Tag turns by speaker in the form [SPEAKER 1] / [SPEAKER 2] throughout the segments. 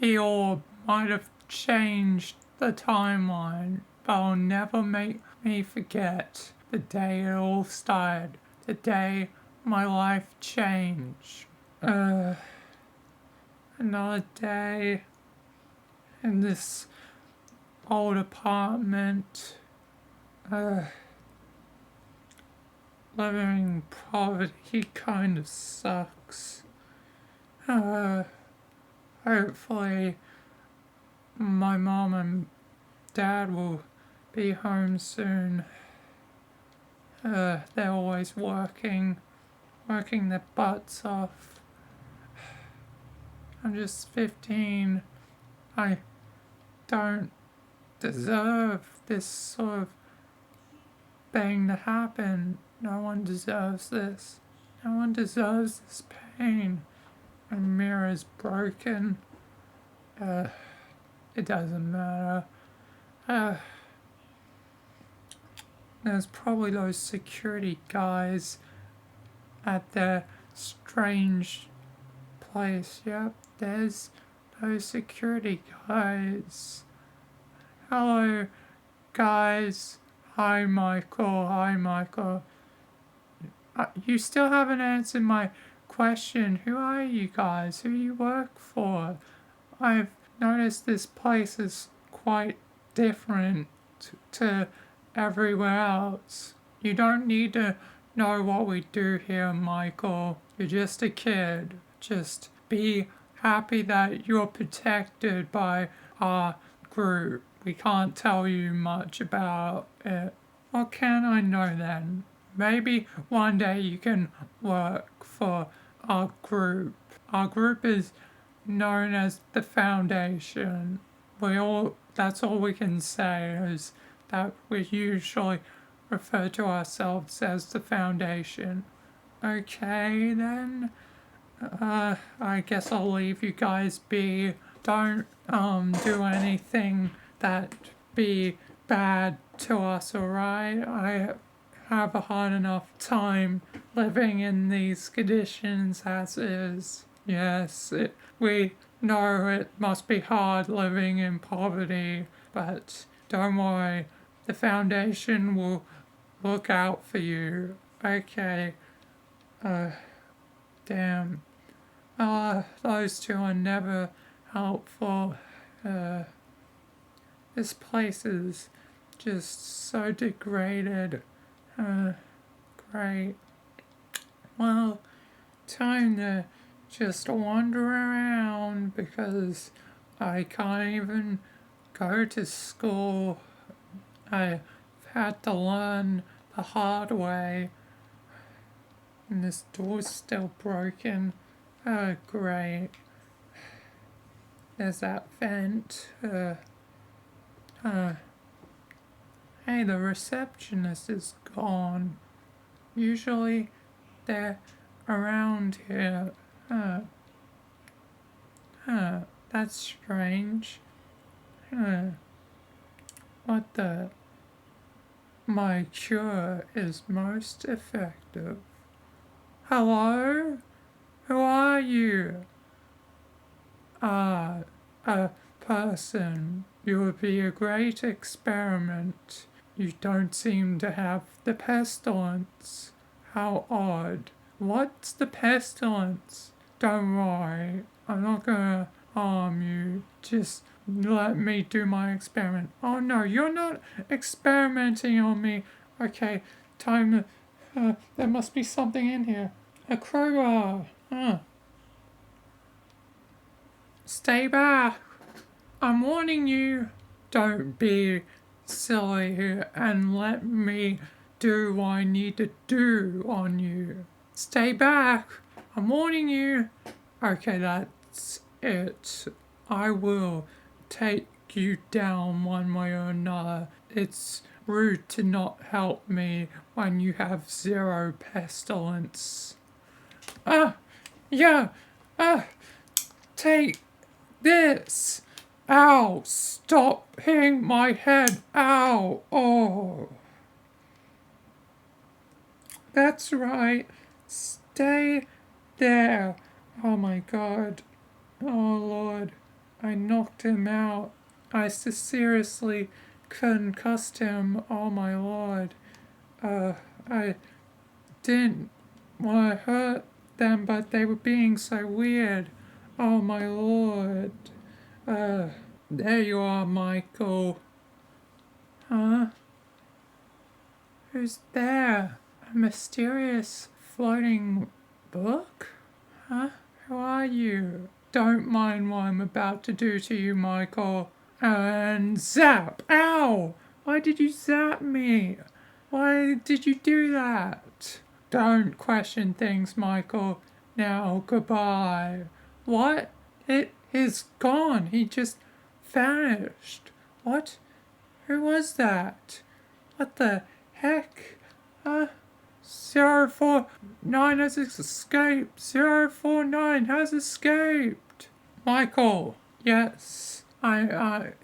[SPEAKER 1] the orb might have changed the timeline, but it'll never make me forget the day it all started, the day my life changed. Another day in this old apartment, living in poverty kind of sucks. Hopefully my mom and dad will be home soon. They're always working their butts off. I'm just 15. I don't deserve this sort of thing to happen. No one deserves this. No one deserves this pain. My mirror's broken. It doesn't matter. There's probably those security guys at their strange place. Yep, there's those security guys. Hello, guys. Hi, Michael. Hi, Michael. You still haven't answered my question. Who are you guys? Who do you work for? I've noticed this place is quite different to everywhere else. You don't need to know what we do here, Michael. You're just a kid. Just be happy that you're protected by our group. We can't tell you much about it. What can I know then? Maybe one day you can work for our group. Our group is known as the Foundation. That's all we can say is that we usually refer to ourselves as the Foundation. Okay then, I guess I'll leave you guys be. Don't do anything that be bad to us, alright? I have a hard enough time living in these conditions as is. Yes, we know it must be hard living in poverty, but don't worry, the Foundation will look out for you. Okay. Damn. Those two are never helpful. This place is just so degraded. Great. Well, time to just wander around because I can't even go to school. I've had to learn the hard way. And this door's still broken. Oh, great. There's that vent. Hey, the receptionist is gone. Usually they're around here. That's strange. What the? My cure is most effective. Hello? Who are you? A person. You would be a great experiment. You don't seem to have the pestilence. How odd. What's the pestilence? Don't worry. I'm not gonna harm you. Just let me do my experiment. Oh no, you're not experimenting on me. Okay, time to... there must be something in here. A crowbar. Stay back. I'm warning you. Don't be silly and let me do what I need to do on you. Stay back. I'm warning you. Okay, that's it. I will take you down one way or another. It's rude to not help me when you have zero pestilence. Take this. Ow, stop hitting my head. Ow, oh. That's right. Stay there. Oh my God. Oh Lord. I knocked him out. I seriously concussed him. Oh my lord. I didn't want to hurt them, but they were being so weird. Oh my lord. Uh, there you are, Michael. Huh? Who's there? A mysterious floating book? Huh? Who are you? Don't mind what I'm about to do to you, Michael. And zap! Ow! Why did you zap me? Why did you do that? Don't question things, Michael. Now, goodbye. What? It is gone. He just vanished. What? Who was that? What the heck? 049 has escaped. 049 has escaped. Michael, yes. Well,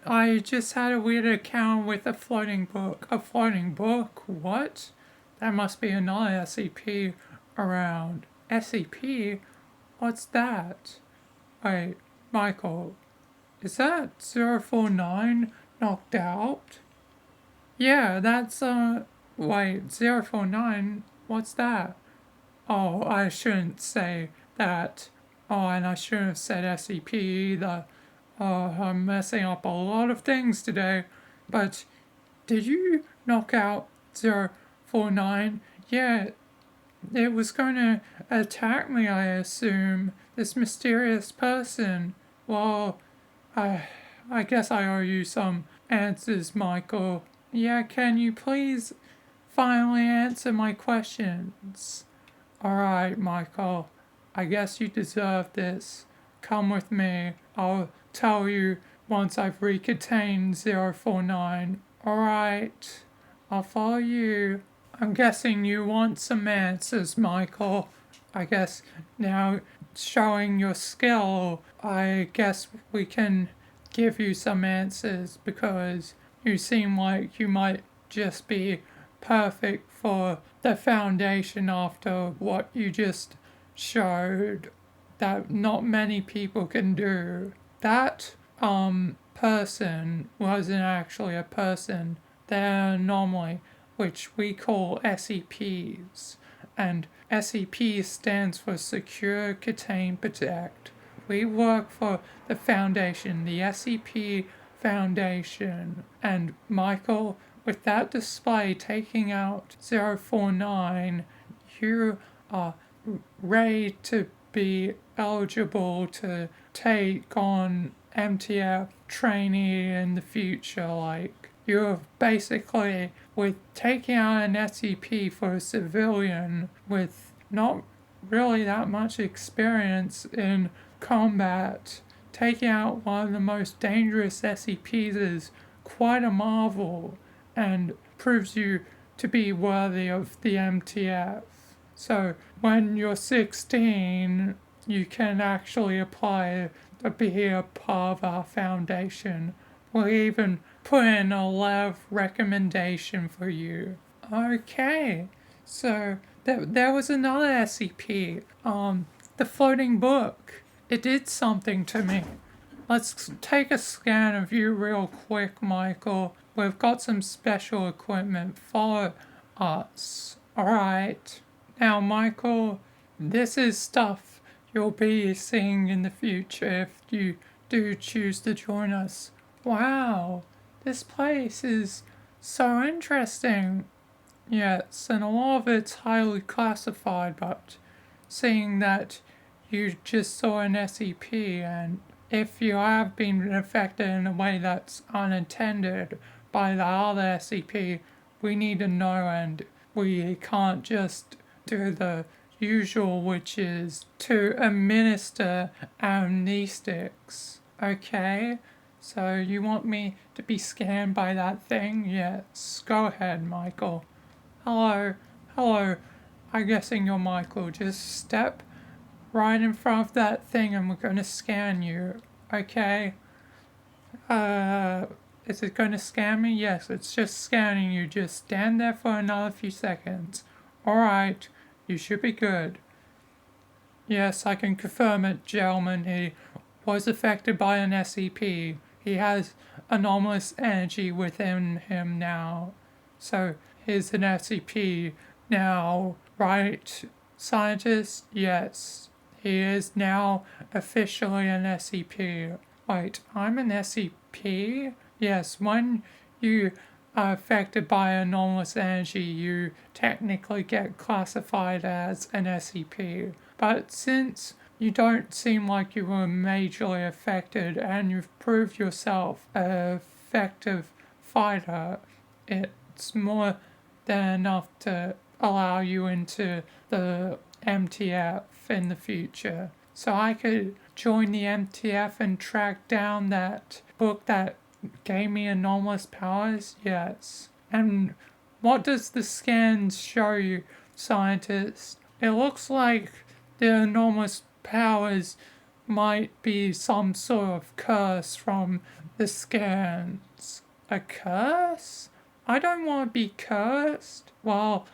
[SPEAKER 1] I just had a weird encounter with a floating book. A floating book? What? That must be another SCP around. SCP? What's that? Wait, Michael, is that 049 knocked out? Yeah, that's, wait, 049, what's that? Oh, I shouldn't say that. Oh, and I shouldn't have said SCP either. I'm messing up a lot of things today. But did you knock out 049? Yeah, it was going to attack me, I assume. This mysterious person. Well, I guess I owe you some answers, Michael. Yeah, can you please finally answer my questions? Alright, Michael. I guess you deserve this. Come with me. I'll tell you once I've recontained 049. Alright. I'll follow you. I'm guessing you want some answers, Michael. I guess now showing your skill, I guess we can give you some answers because you seem like you might just be perfect for the foundation after what you just showed that not many people can do. That person wasn't actually a person. They're an anomaly, which we call SCPs. And SCP stands for Secure, Contain, Protect. We work for the Foundation, the SCP Foundation. And Michael, with that display taking out 049, you are ready to be eligible to take on MTF trainee in the future. Like, you're basically, with taking out an SCP for a civilian with not really that much experience in combat, taking out one of the most dangerous SCPs is quite a marvel and proves you to be worthy of the MTF. So when you're 16, you can actually apply to be a part of our foundation. We'll even put in a letter of recommendation for you. Okay, so there was another SCP, the floating book. It did something to me. Let's take a scan of you real quick, Michael. We've got some special equipment. Follow us. Alright. Now, Michael, this is stuff you'll be seeing in the future if you do choose to join us. Wow, this place is so interesting. Yes, and a lot of it's highly classified, but seeing that you just saw an SCP, and if you have been affected in a way that's unintended by the other SCP, we need to know, and we can't just do the usual, which is to administer amnestics. Okay? So you want me to be scanned by that thing? Yes. Go ahead, Michael. Hello. I'm guessing you're Michael. Just step right in front of that thing and we're gonna scan you. Okay? Is it gonna scan me? Yes, it's just scanning you. Just stand there for another few seconds. Alright, you should be good. Yes, I can confirm it, gentlemen. He was affected by an SCP. He has anomalous energy within him now. So he's an SCP now, right, scientist? Yes. He is now officially an SCP. Wait, I'm an SCP? Yes, when you are affected by anomalous energy, you technically get classified as an SCP. But since you don't seem like you were majorly affected and you've proved yourself an effective fighter, it's more than enough to allow you into the MTF in the future. So I could join the MTF and track down that book that gave me anomalous powers? Yes. And what does the scans show you, scientists? It looks like the anomalous powers might be some sort of curse from the scans. A curse? I don't want to be cursed. Well,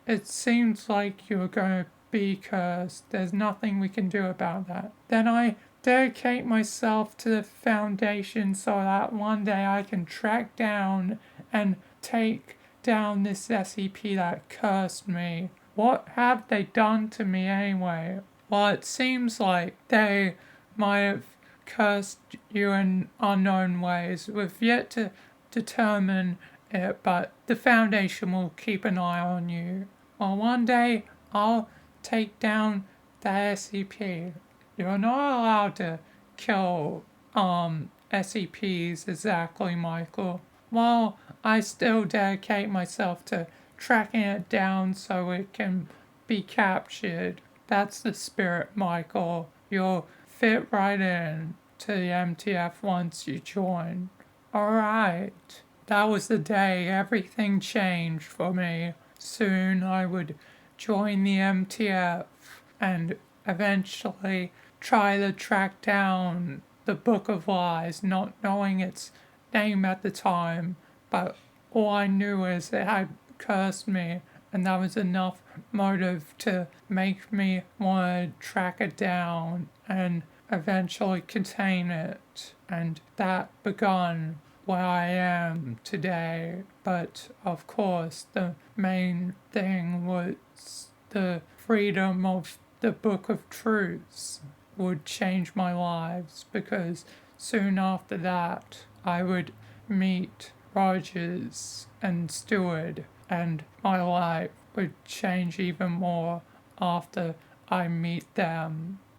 [SPEAKER 1] it seems like you're going to be cursed. There's nothing we can do about that. Then I dedicate myself to the Foundation so that one day I can track down and take down this SCP that cursed me. What have they done to me anyway? Well, it seems like they might have cursed you in unknown ways. We've yet to determine it, but the Foundation will keep an eye on you. Well, one day I'll take down the SCP. You're not allowed to kill SCPs exactly, Michael. Well, I still dedicate myself to tracking it down so it can be captured. That's the spirit, Michael. You'll fit right in to the MTF once you join. Alright. That was the day everything changed for me. Soon I would join the MTF and eventually try to track down the Book of Lies, not knowing its name at the time, but all I knew is it had cursed me, and that was enough motive to make me want to track it down and eventually contain it. And that begun where I am today. But of course, the main thing was the freedom of the Book of Truths would change my lives, because soon after that I would meet Rogers and Stewart, and my life would change even more after I meet them.